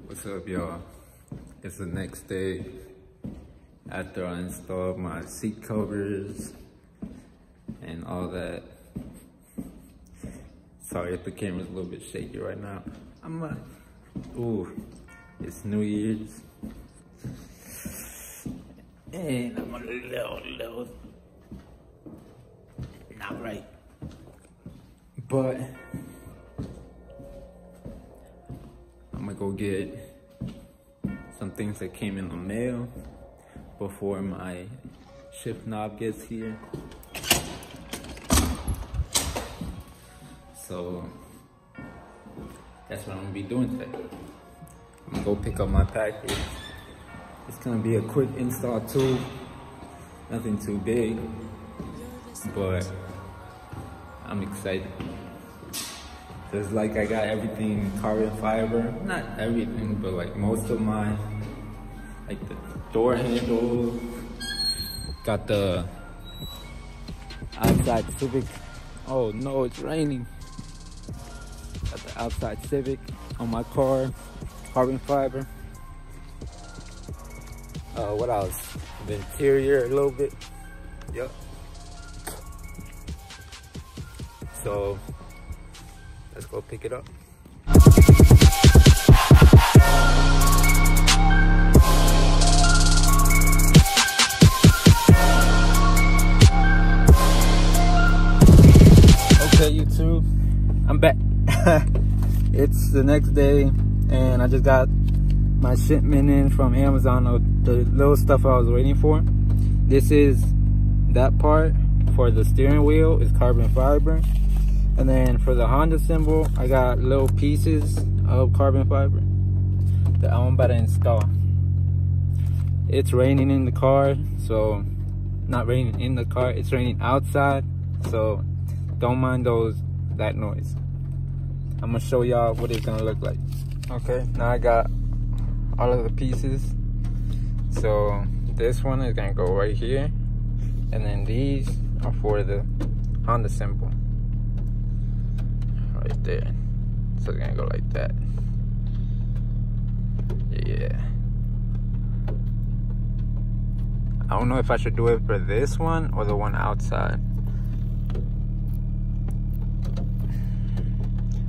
What's up, y'all? It's the next day after I installed my seat covers and all that. Sorry if the camera's a little bit shaky right now. It's New Year's. And I'm a little not right. But I'm gonna go get some things that came in the mail before my shift knob gets here. So that's what I'm gonna be doing today. I'm gonna go pick up my package. It's gonna be a quick install too. Nothing too big, but I'm excited. It's like I got everything carbon fiber. Not everything, but like most of my, like the door handle. Got the outside Civic. Oh no, it's raining. Got the outside Civic on my car, carbon fiber. What else? The interior a little bit. Yep. So let's go pick it up. Okay, YouTube, I'm back. It's the next day and I just got my shipment in from Amazon of the little stuff I was waiting for. This is that part for the steering wheel is carbon fiber. And then for the Honda symbol, I got little pieces of carbon fiber that I'm about to install. It's raining in the car, so not raining in the car, it's raining outside. So don't mind that noise. I'm gonna show y'all what it's gonna look like. Okay, now I got all of the pieces. So this one is gonna go right here. And then these are for the Honda symbol. Right there. So it's gonna go like that. Yeah. I don't know if I should do it for this one or the one outside.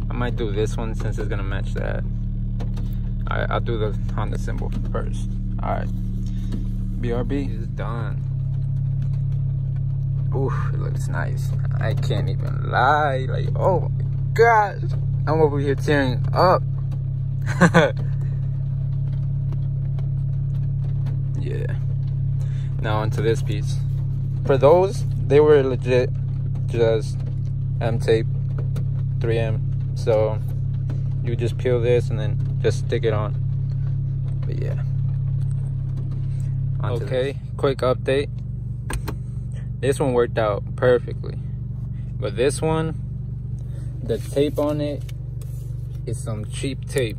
I might do this one since it's gonna match that. Alright, I'll do the Honda symbol first. Alright. BRB is done. Ooh, it looks nice. I can't even lie. Like, oh my gosh. I'm over here tearing up. Yeah. Now onto this piece. For those, they were legit just M-tape, 3M. So you just peel this and then just stick it on. But yeah. Okay, quick update. This one worked out perfectly. But this one, the tape on it is some cheap tape.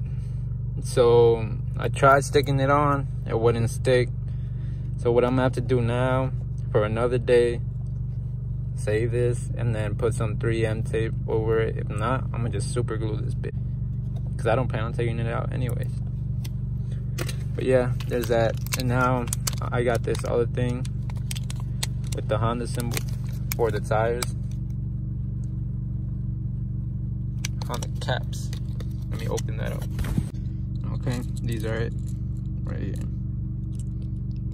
So I tried sticking it on, it wouldn't stick. So what I'm gonna have to do now for another day, save this and then put some 3M tape over it. If not, I'm gonna just super glue this bit because I don't plan on taking it out anyways. But yeah, there's that. And now I got this other thing with the Honda symbol for the tires. Honda caps. Let me open that up. Okay, these are it right here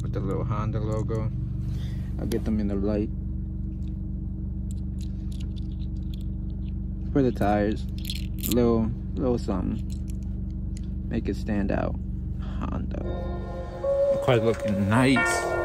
with the little Honda logo. I'll get them in the light. For the tires, little something, make it stand out. Honda. The car's looking nice.